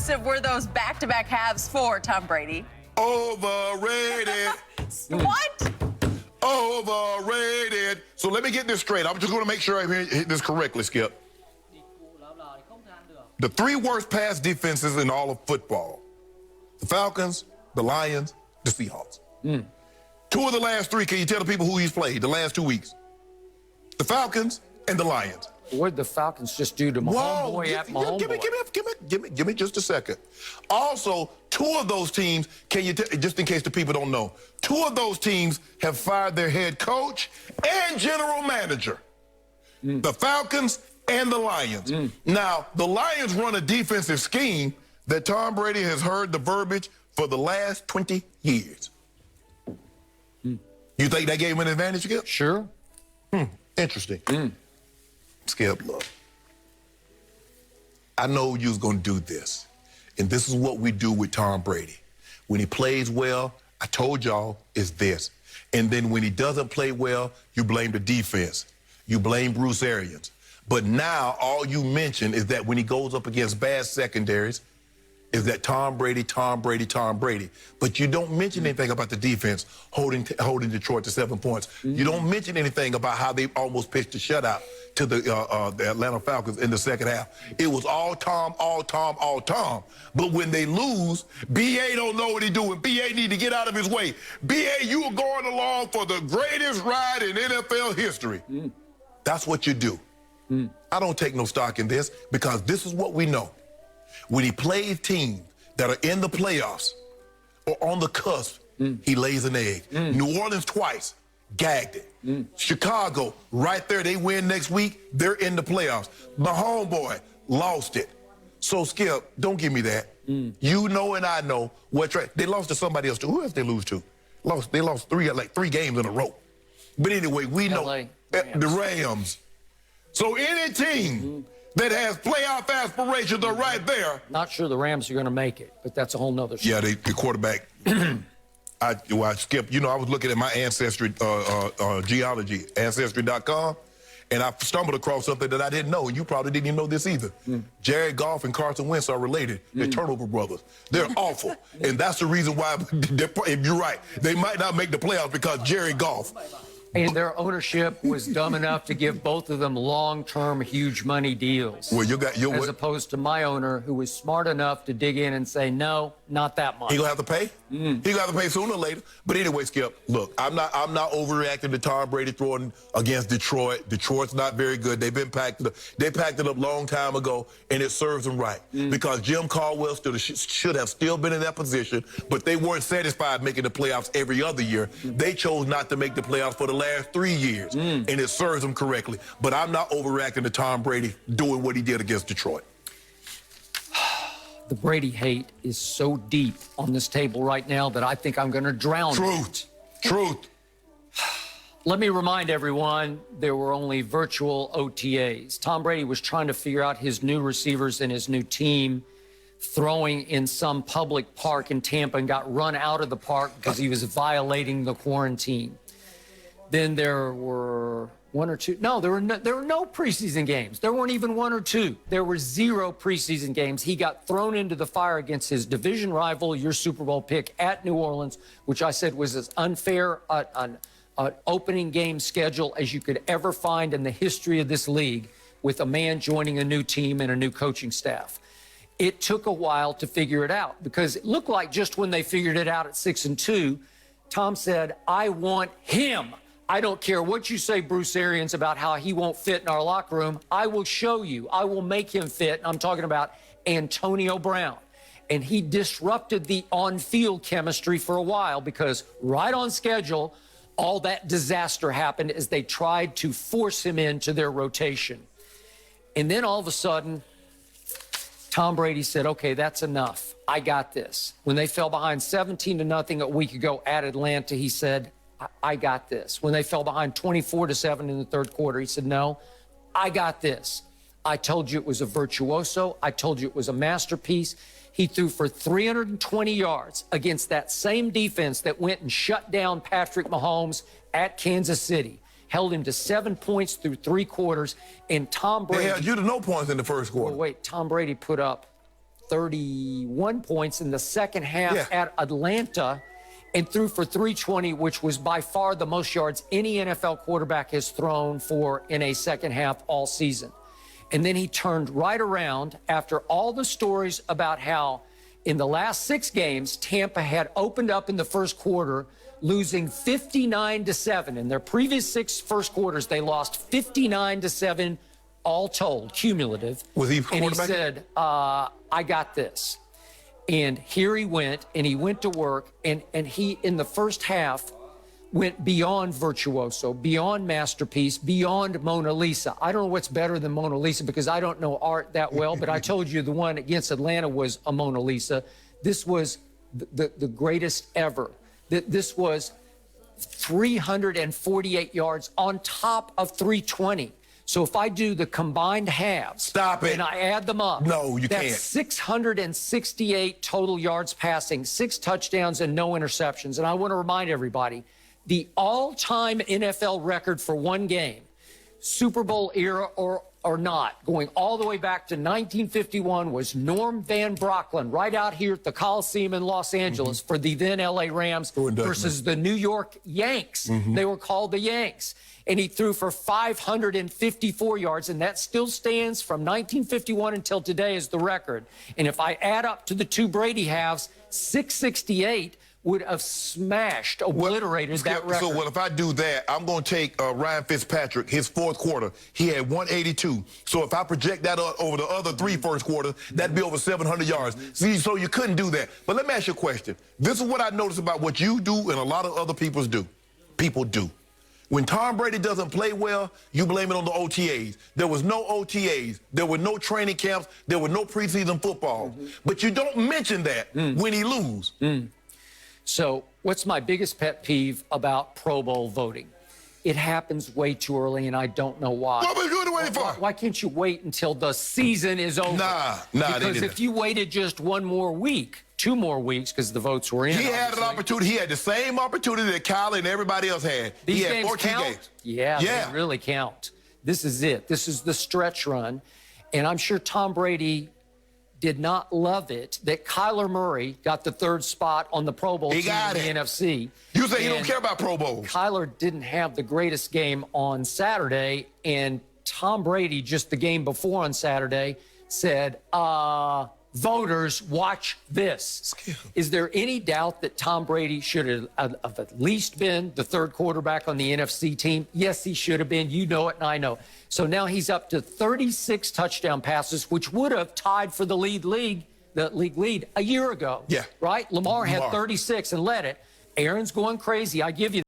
impressive were those back-to-back halves for Tom Brady? Overrated. What? Overrated. So let me get this straight. I'm just going to make sure I hit this correctly, Skip. The three worst pass defenses in all of football: the Falcons, the Lions, the Seahawks. Two of the last three, can you tell the people who he's played the last 2 weeks? The Falcons and the Lions. What did the Falcons just do to my homeboy at my homeboy? Give me just a second. Also, two of those teams, can you just in case the people don't know, two of those teams have fired their head coach and general manager. The Falcons and the Lions. Now, the Lions run a defensive scheme that Tom Brady has heard the verbiage for the last 20 years. You think that gave him an advantage, Skip? Sure. Interesting. Skip, look. I know you was going to do this. And this is what we do with Tom Brady. When he plays well, I told y'all, is this. And then when he doesn't play well, you blame the defense. You blame Bruce Arians. But now all you mention is that when he goes up against bad secondaries, is that Tom Brady, Tom Brady, Tom Brady. But you don't mention anything about the defense holding Detroit to 7 points. You don't mention anything about how they almost pitched a shutout to the Atlanta Falcons in the second half. It was all Tom, all Tom, all Tom. But when they lose, B.A. don't know what he's doing. B.A. need to get out of his way. B.A., you are going along for the greatest ride in NFL history. That's what you do. I don't take no stock in this because this is what we know. When he plays teams that are in the playoffs or on the cusp, he lays an egg. New Orleans twice, gagged it. Chicago, right there, they win next week, they're in the playoffs. My homeboy lost it. So, Skip, don't give me that. You know and I know what they lost to somebody else, too. Who else they lose to? They lost three games in a row. But anyway, we know the Rams. So any team that has playoff aspirations are right there. Not sure the Rams are going to make it, but that's a whole nother story. Yeah, the quarterback. I Skip, you know, I was looking at my ancestry genealogy, Ancestry.com, and I stumbled across something that I didn't know, and you probably didn't even know this either. Jared Goff and Carson Wentz are related. They're turnover brothers. They're awful, and that's the reason why, if you're right, they might not make the playoffs because Jared Goff. And their ownership was dumb enough to give both of them long-term, huge money deals. Well, you got as opposed to my owner, who was smart enough to dig in and say, no, not that much. He gonna have to pay. He gonna have to pay sooner or later. But anyway, Skip, look, I'm not overreacting to Tom Brady throwing against Detroit. Detroit's not very good. They've been packed up. They packed it up a long time ago, and it serves them right because Jim Caldwell should have still been in that position, but they weren't satisfied making the playoffs every other year. They chose not to make the playoffs for the last 3 years, and it serves them correctly. But I'm not overreacting to Tom Brady doing what he did against Detroit. The Brady hate is so deep on this table right now that I think I'm going to drown it. Truth. Let me remind everyone, there were only virtual OTAs. Tom Brady was trying to figure out his new receivers and his new team, throwing in some public park in Tampa, and got run out of the park because he was violating the quarantine. Then there were one or two. No, there were no preseason games. There weren't even one or two. There were 0 preseason games. He got thrown into the fire against his division rival, your Super Bowl pick at New Orleans, which I said was as unfair an opening game schedule as you could ever find in the history of this league, with a man joining a new team and a new coaching staff. It took a while to figure it out because it looked like just when they figured it out at 6-2, Tom said, I want him. I don't care what you say, Bruce Arians, about how he won't fit in our locker room. I will show you. I will make him fit. I'm talking about Antonio Brown. And he disrupted the on-field chemistry for a while because right on schedule, all that disaster happened as they tried to force him into their rotation. And then all of a sudden, Tom Brady said, okay, that's enough. I got this. When they fell behind 17-0 a week ago at Atlanta, he said, I got this. When they fell behind 24-7 in the third quarter, he said, no, I got this. I told you it was a virtuoso. I told you it was a masterpiece. He threw for 320 yards against that same defense that went and shut down Patrick Mahomes at Kansas City, held him to 7 points through 3 quarters, and Tom Brady... They held you to no points in the first quarter. Well, wait, Tom Brady put up 31 points in the second half Yeah. at Atlanta and threw for 320, which was by far the most yards any NFL quarterback has thrown for in a second half all season. And then he turned right around after all the stories about how in the last 6 games, Tampa had opened up in the first quarter, losing 59-7. In their previous 6 first quarters, they lost 59-7, all told, cumulative. Was he And he quarterback? said, I got this. And here he went, and he went to work, and he, in the first half, went beyond virtuoso, beyond masterpiece, beyond Mona Lisa. I don't know what's better than Mona Lisa because I don't know art that well, but I told you the one against Atlanta was a Mona Lisa. This was the greatest ever. This was 348 yards on top of 320. So if I do the combined halves, Stop it. and I add them up, No, you that's can't. 668 total yards passing, 6 touchdowns and no interceptions. And I want to remind everybody, the all-time NFL record for one game, Super Bowl era or not, going all the way back to 1951, was Norm Van Brocklin, right out here at the Coliseum in Los Angeles for the then LA Rams versus the New York Yanks. They were called the Yanks. And he threw for 554 yards, and that still stands from 1951 until today as the record. And if I add up to the 2 Brady halves, 668 would have smashed, obliterated that record. So, if I do that, I'm going to take Ryan Fitzpatrick, his fourth quarter. He had 182. So if I project that over the other 3 first quarters, that'd be over 700 yards. See, so you couldn't do that. But let me ask you a question. This is what I notice about what you do and a lot of other people do. When Tom Brady doesn't play well, you blame it on the OTAs. There was no OTAs. There were no training camps. There were no preseason football. But you don't mention that when he loses. So what's my biggest pet peeve about Pro Bowl voting? It happens way too early, and I don't know why. What were you waiting for? Why can't you wait until the season is over? Nah, because if you waited just 1 more week, 2 more weeks, because the votes were in. He had an obviously. opportunity. He had the same opportunity that Kyle and everybody else had. These he had games 14 count? games. Yeah, they really count. This is it. This is the stretch run. And I'm sure Tom Brady did not love it that Kyler Murray got the 3rd spot on the Pro Bowl team in the NFC. You say you don't care about Pro Bowls. Kyler didn't have the greatest game on Saturday, and Tom Brady, just the game before on Saturday, said, voters, watch this. Is there any doubt that Tom Brady should have at least been the 3rd quarterback on the NFC team? Yes, he should have been. You know it, and I know. So now he's up to 36 touchdown passes, which would have tied for the league lead a year ago. Yeah. Right? Lamar had 36 and led it. Aaron's going crazy. I give you